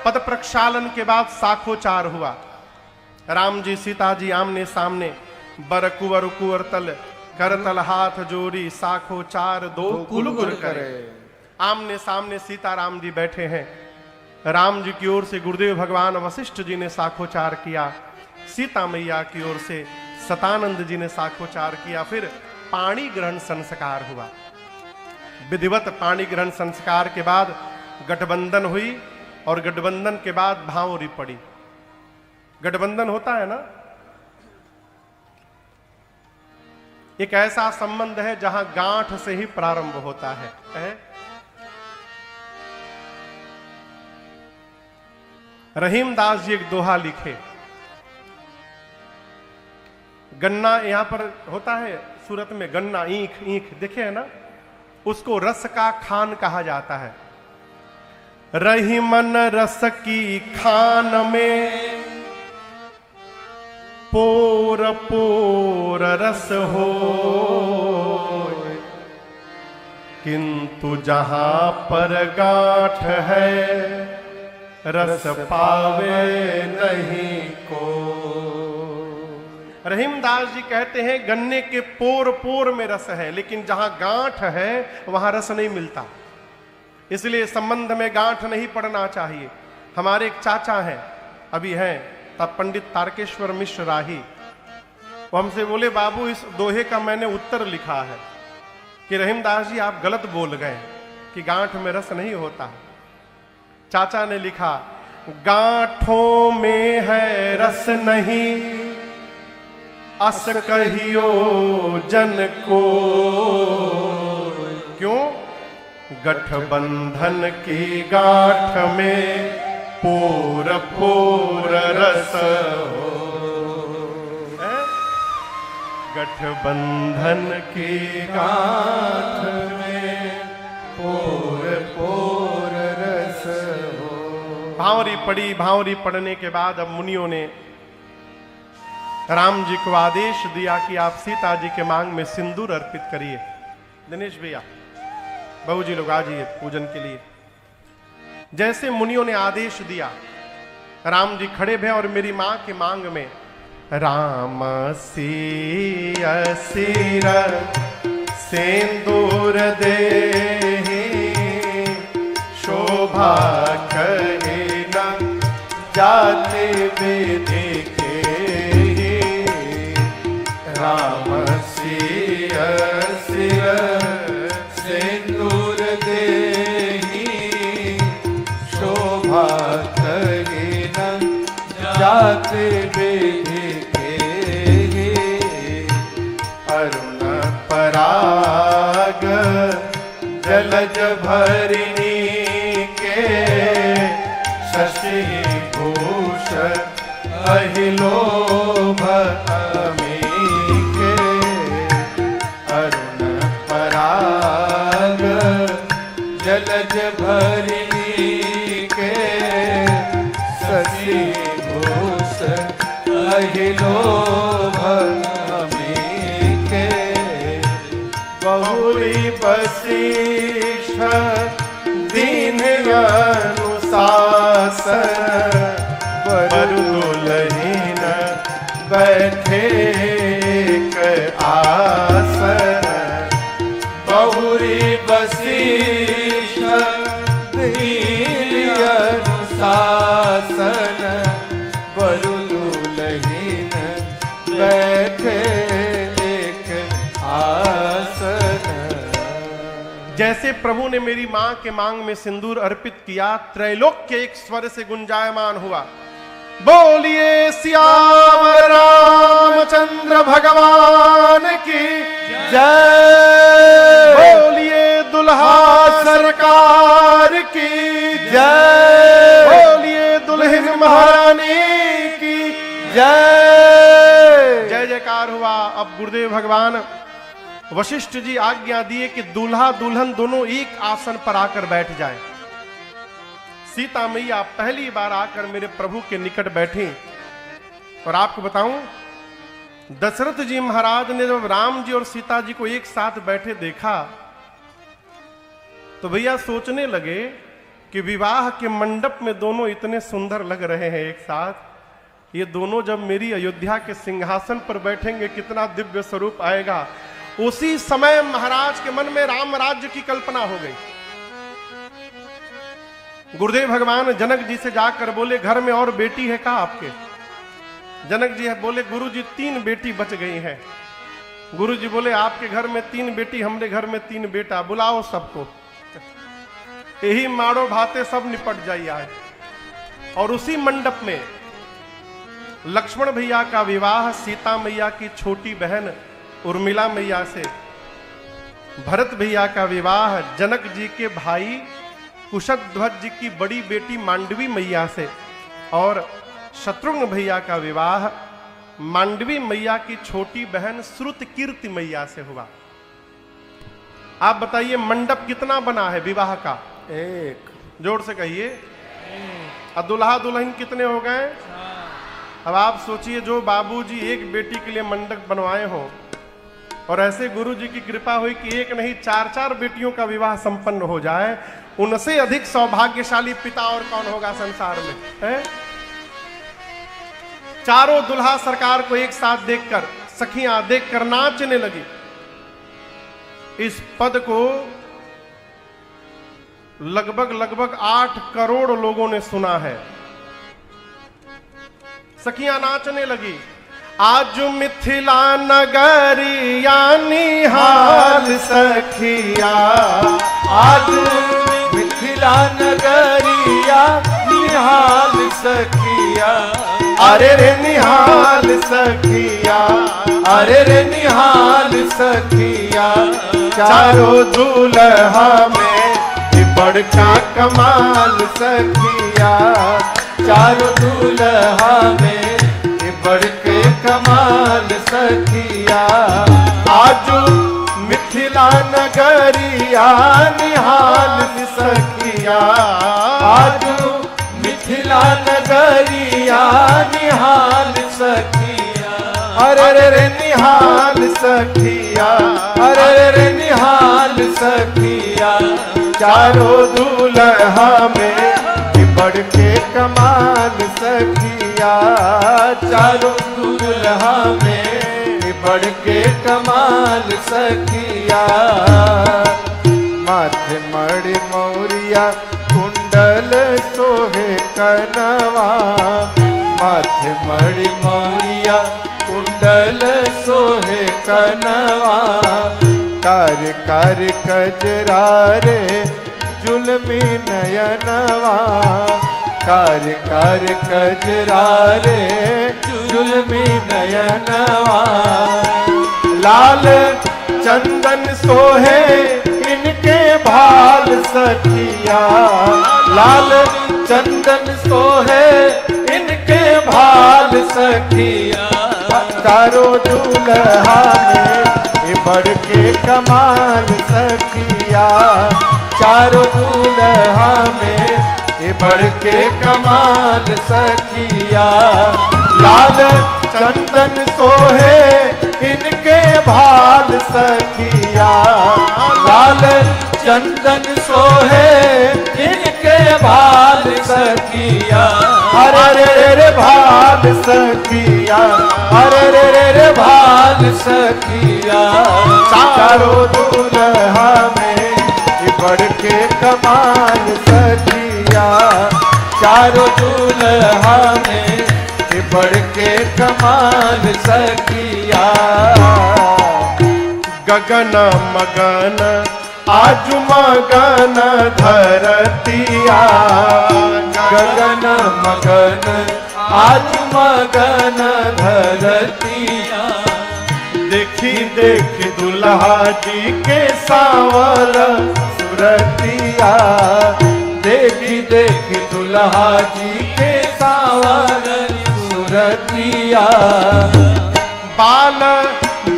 पद प्रक्षालन के बाद साखोचार हुआ। राम जी सीता जी आमने सामने, बर कुंवर कुंवर तल, करतल हाथ जोड़ी, साखोचार दो कुलगुर करे। आमने सामने सीताराम जी बैठे हैं। राम जी की ओर से गुरुदेव भगवान वशिष्ठ जी ने साखोचार किया, सीता मैया की ओर से सतानंद जी ने साखोचार किया। फिर पाणी ग्रहण संस्कार हुआ। विधिवत पाणी ग्रहण संस्कार के बाद गठबंधन हुई, और गठबंधन के बाद भांवरी पड़ी। गठबंधन होता है ना, एक ऐसा संबंध है जहां गांठ से ही प्रारंभ होता है। रहीमदास जी एक दोहा लिखे। गन्ना यहां पर होता है सूरत में, गन्ना ईख ईख देखे है ना, उसको रस का खान कहा जाता है। रही मन रस की खान में पोर पोर रस हो, किंतु जहां पर गांठ है रस पावे नहीं को। रहीमदास जी कहते हैं गन्ने के पोर पोर में रस है, लेकिन जहां गांठ है वहां रस नहीं मिलता। इसलिए संबंध में गांठ नहीं पड़ना चाहिए। हमारे एक चाचा हैं, अभी हैं, तब पंडित तारकेश्वर मिश्र राही। वो हमसे बोले बाबू इस दोहे का मैंने उत्तर लिखा है कि रहीमदास जी आप गलत बोल गए कि गांठ में रस नहीं होता। चाचा ने लिखा, गांठों में है रस नहीं, अस कहियो जन को। क्यों? गठबंधन की गांठ में पोर पोर रस हो। गठबंधन की गांठ में पोर पोर रस हो। भांवरी पड़ी। भांवरी पड़ने के बाद अब मुनियों ने राम जी को आदेश दिया कि आप सीता जी के मांग में सिंदूर अर्पित करिए। दिनेश भैया, बहू जी लोग आ जाइए पूजन के लिए। जैसे मुनियों ने आदेश दिया, राम जी खड़े भे और मेरी मां के मांग में राम सिया सिर सिंदूर दे, शोभा कहे न जाते विधि के। राम सिया सिर सिंदूर दे, शोभा कहे न जाते विधि के। अरुण पराग जलज भरिणी के, शशि भूष अहिलोभ अमीके। अरुण पराग जलज भरिणी के, शशि भूष अहिलोभ अमीके। बहुरी वशिष्ठ दीन अनुशासन, बरु दुलहीन बैठे आसन। वशिष्ठ दीन अनुशासन, वरु दुलहीन बैठे एक आसन। जैसे प्रभु ने मेरी मां के मांग में सिंदूर अर्पित किया, त्रैलोक्य एक स्वर से गुंजायमान हुआ, बोलिए सियावर रामचंद्र भगवान की जय, बोलिए दुल्हा सरकार की जय, बोलिए दुल्हन महारानी की जय। जय जयकार हुआ। अब गुरुदेव भगवान वशिष्ठ जी आज्ञा दिए कि दूल्हा दुल्हन दोनों एक आसन पर आकर बैठ जाएं। सीता मैया पहली बार आकर मेरे प्रभु के निकट बैठी। और आपको बताऊं, दशरथ जी महाराज ने जब राम जी और सीता जी को एक साथ बैठे देखा तो भैया सोचने लगे कि विवाह के मंडप में दोनों इतने सुंदर लग रहे हैं एक साथ, ये दोनों जब मेरी अयोध्या के सिंहासन पर बैठेंगे कितना दिव्य स्वरूप आएगा। उसी समय महाराज के मन में राम राज्य की कल्पना हो गई। गुरुदेव भगवान जनक जी से जाकर बोले, घर में और बेटी है क्या आपके? जनक जी बोले, गुरु जी 3 बेटी बच गई हैं। गुरु जी बोले, आपके घर में 3 बेटी, हमारे घर में 3 बेटा, बुलाओ सबको, यही मारो भाते सब निपट जाइए आज। और उसी मंडप में लक्ष्मण भैया का विवाह सीता मैया की छोटी बहन उर्मिला मैया से, भरत भैया का विवाह जनक जी के भाई कुशध्वज जी की बड़ी बेटी मांडवी मैया से, और शत्रुघ्न भैया का विवाह मांडवी मैया की छोटी बहन श्रुतकीर्ति मैया से हुआ। आप बताइए मंडप कितना बना है विवाह का? एक। जोर से कहिए। अब दुल्हा दुल्हन कितने हो गए? अब आप सोचिए, जो बाबूजी एक बेटी के लिए मंडप बनवाए हो और ऐसे गुरु जी की कृपा हुई कि एक नहीं 4-4 बेटियों का विवाह संपन्न हो जाए, उनसे अधिक सौभाग्यशाली पिता और कौन होगा संसार में, है? चारों दुल्हा सरकार को एक साथ देखकर सखियां देखकर नाचने लगी। इस पद को लगभग 8 करोड़ लोगों ने सुना है। सखियां नाचने लगी। आज मिथिला नगरिया निहाल सखिया, आज मिथिला नगरिया निहाल सखिया, अरे रे निहाल सखिया, अरे रे निहाल सखिया। चारों दूल्हा में बड़का कमाल सखिया, चारों दूल्हा में बड़के कमाल सखिया। आज मिथिला नगरिया निहाल सखिया, आज मिथिला नगरिया निहाल सखिया, अरे रे निहाल सखिया, अरे रे निहाल सखिया। चारों दूल्हा में बड़के कमाल सखिया, चारों दूल्हा में बड़के कमाल सखिया। माथे मणि मौरिया कुंडल सोहे कनवा, माथे मणि मौरिया कुंडल सोहे कनवा। कार कार कजरा रे जुल्मी नयनवा, कार कार कजरा रे जुल्मी नयनवा। लाल चंदन सोहे इनके भाल सखिया, लाल चंदन सोहे इनके भाल सखिया। चारों दूल्हा में बड़के कमाल सखिया, चारों दूल्हा में बड़के कमाल सखिया। लाल चंदन सोहे इनके भाल सखिया, लाल चंदन सोहे इनके भाल सखिया। अरे रे भाल सखिया, अरे रे भाल सखिया। चारों दूल्हा में बढ़ के कमाल सखिया, चारों दूल्हा में ये बढ़ के कमाल सखिया। गगन मगन आज मगन धरतिया, गगन मगन आज मगन धरतिया। देखी देखी दुल्हा जी के सावर सुरतिया, देखी देखी दुल्हा जी के सावर सुरतिया। बाल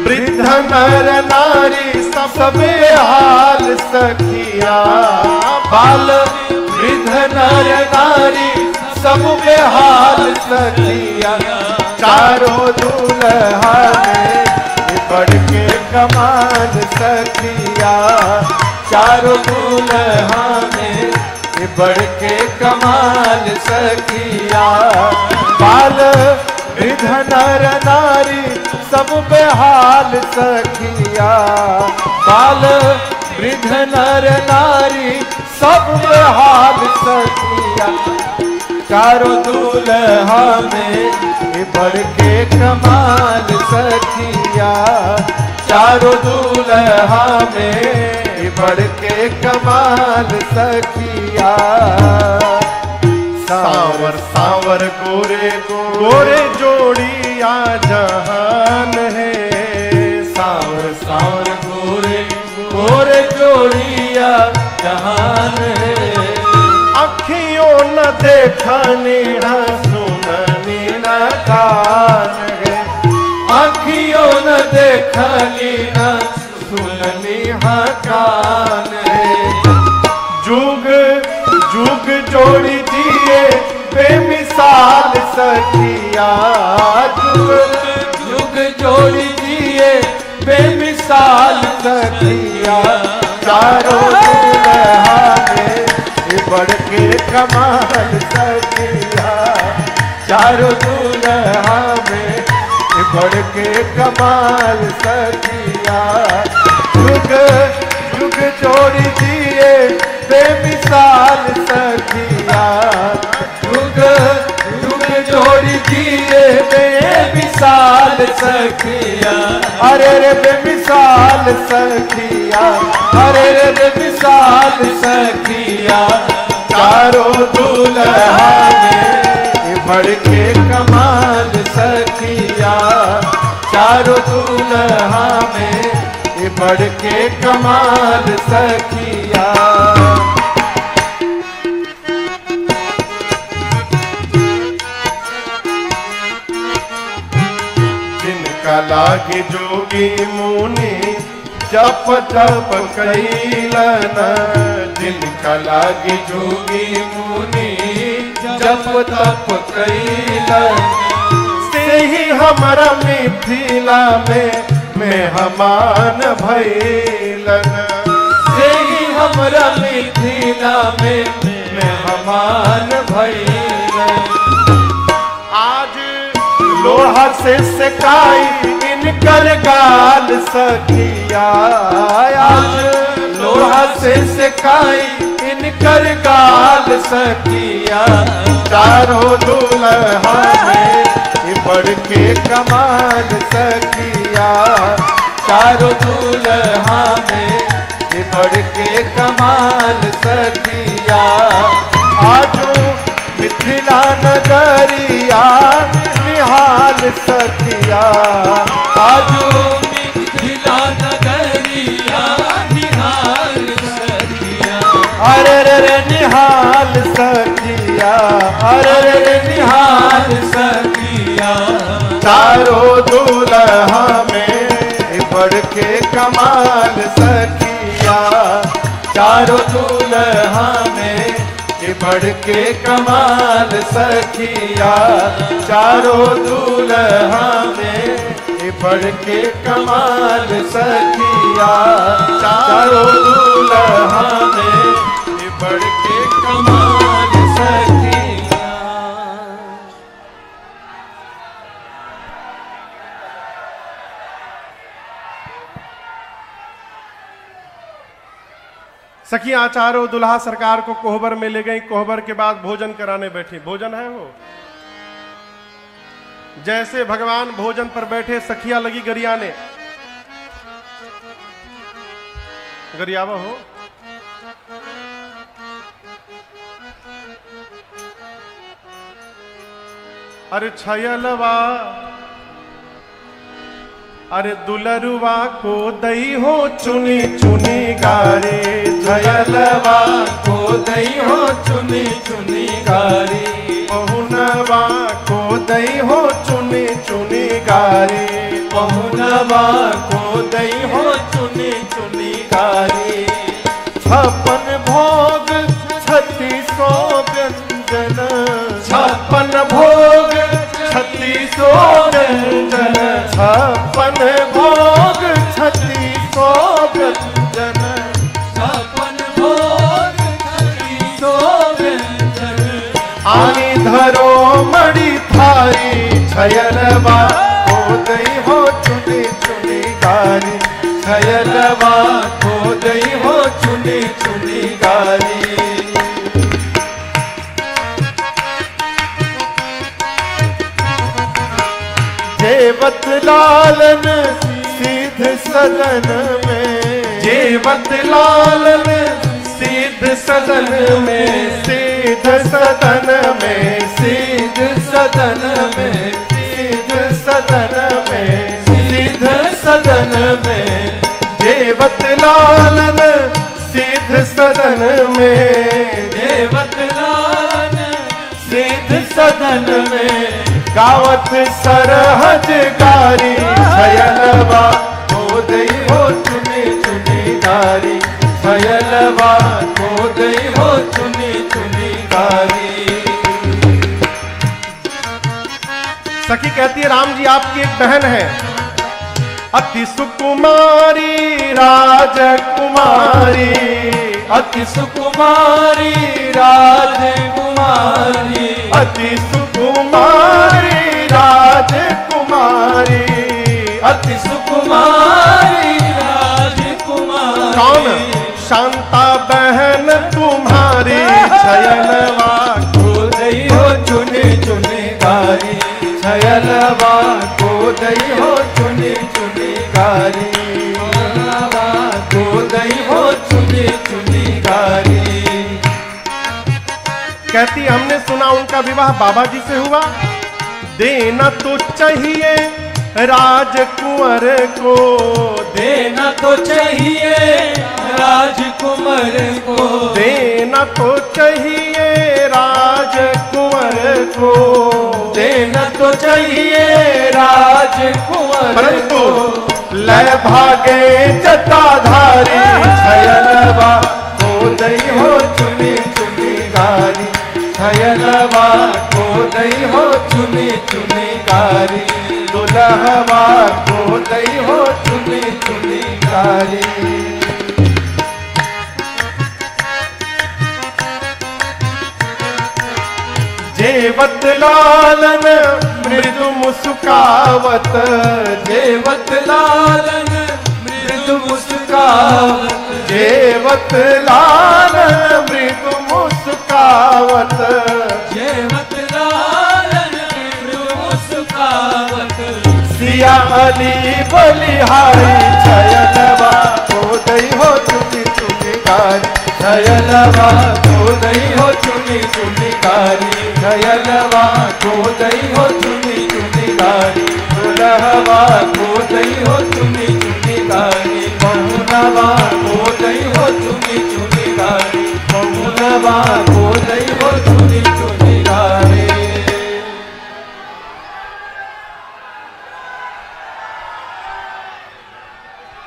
वृद्ध नर नारी सब हाल सखिया, बाल वृद्ध नर नारी सब बेहाल सखिया। चारों दूल्हा में ये बढ़ के कमाल सखिया, चारों दूल्हा में ये बढ़ के कमाल सखिया। बाल वृद्ध नर नारी सब बेहाल सखिया, बाल वृद्ध नर नारी सब बेहाल सखिया। चारों दूल्हा में ये बढ़ के कमाल सखिया, चारों दूल्हा में ये बढ़ के कमाल सखिया। सावर सावर गोरे गोरे जोड़िया जहान है, सावर सावर गोरे गोरे जोड़िया जहान है। अखियों न देखनी न सुननी न कान है, अखियों न देखनी न सुननी ह कान है। जुग जुग जोड़ी दिए बेमिसाल सखिया, जुग जुग जोड़ी दिए बेमिसाल सखिया। चारों दूल्हा में ये बढ़ के कमाल सखिया, चारों दूल्हा में ये बढ़ के कमाल सखिया। जुग जुग जोड़ी दिए बेमिसाल सखिया, जुग जुग जोड़ी दिए बेमिसाल सखिया। अरे रे बेमिसाल सखिया, अरे रे बेमिसाल सखिया। चारों दूल्हा में ये बढ़ के कमाल सखिया, चारों दूल्हा में ये बढ़ के कमाल सखिया। जिनका लागे जोगी मुनि जप तप कैलन, जिनका लागे जोगी मुनि जप तप कैलन। से ही हमारा मिथिला में मेहमान भैलन, से ही हमरा मिथिला में मेहमान भैलन। आज लोहा से सेकाई इनकर गाल सखिया, आज लोहा से सेकाई इनकर गाल सखिया। चारों दूल्हा में ये बढ़ के कमाल सखिया, चारों दूल्हा में ये बढ़ के कमाल सखिया। आजो मिथिला नगरिया निहाल सखिया, आजो मिथिला नगरिया निहाल सखिया। अरे रे निहाल सखिया, अरे रे निहाल सखिया। चारों दूल्हा में बढ़ के कमाल सखिया, चारों दूल्हा में ये बढ़ के कमाल सखिया। चारों दूल्हा में ये बढ़ के कमाल सखिया, चारों दूल्हा में ये बढ़ के कमाल सखिया। सखियां चारों दुल्हा सरकार को कोहबर में ले गई। कोहबर के बाद भोजन कराने बैठी। भोजन है वो। जैसे भगवान भोजन पर बैठे, सखियां लगी गरियाने। गरियावा हो। अरे छयलवा, अरे दुलरुआ को दई हो चुनी चुनी गारे। छयलवा को दई हो चुनी चुनी गारी। पहुनवा को दई हो चुनी चुनी गारे। पहुनवा को दई हो चुनी चुनी गारी। 56 भोग 3600 व्यंजन। 56 भोग 3600 व्यंजन। 56 भोग 3600 व्यंजन। 56 भोग 3600 व्यंजन। आनी धरो मड़ी थारी। छयलवा को दई हो चुनी चुनी गारी। छयलवा को दई हो चुनी चुनी गारी। जेवत लालन सीध सदन में। जेवत लालन सिद्ध सदन में। सीध सदन में। सीध सदन में। सीध सदन में। सीध सदन में। जेवत लालन सिद्ध सदन में। जेवत लालन सीध सदन में। गावत सरहज गारी। छयलवा को दई हो चुनी चुनी गारी। छयलवा को दई हो चुनी चुनी गारी। सखी कहती है, राम जी आपकी एक बहन है, अति सुकुमारी राजकुमारी। अति सुकुमारी राजकुमारी। अति सुकुमारी राजकुमारी। अति सुकुमारी राजकुमारी। कौन? शांता बहन तुम्हारी। छयलवा को दई हो चुनी चुनी गारी। छयलवा को दई हो चुनी चुनी गारी। छयलवा को दई हो चुनी चुनी गारी। कहती, हमने सुना उनका विवाह बाबा जी से हुआ। देना तो चाहिए राजकुंवर को। देना तो चाहिए राजकुमार को। देना तो चाहिए राजकुंवर को। देना तो चाहिए राजकुमार परंतु को। लय भागे जटाधारी। छयलवा को दई हो चुनी चुनी गारी। छयलवा को दई हो चुनी चुनी गारी। दुल्हवा को दई हो चुनी चुनी गारी। जेवत लालन मृदु मुस्कावत। जेवत लालन मृदु मुस्कावत। जेवत लालन मृदु मुस्कावत। जेवत लालन मृदु मुस्कावत। सिया अली बलिहारी। छयलवा को दई हो चुनी चुनी गारी। छयलवा को दई हो चुनी चुनी गारी। छयलवा को दई हो चुनी चुनी गारी। दुल्हवा को दई हो चुनी चुनी गारी। पहुनवा को दई हो चुनी चुनी गारी। पहुनवा को दई हो चुनी चुनी गारी।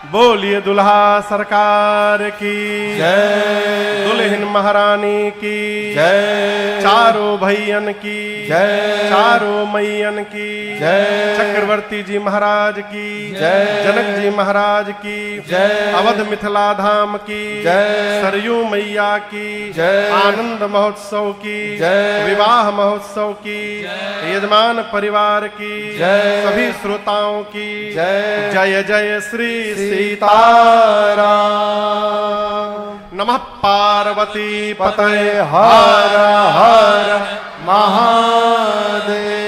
बोलिए दुल्हा सरकार की जय। दुल्हन महारानी की जय। चारों भैयन की जय। चारों मैयन की जय। चक्रवर्ती जी महाराज की जय। जनक जी महाराज की जय। अवध मिथिला धाम की जय। सरयू मैया की जय। आनंद महोत्सव की जय। विवाह महोत्सव की यजमान परिवार की जय। सभी श्रोताओं की जय। जय जय श्री सीताराम। नमः पार्वती पतये हर हर महादेव।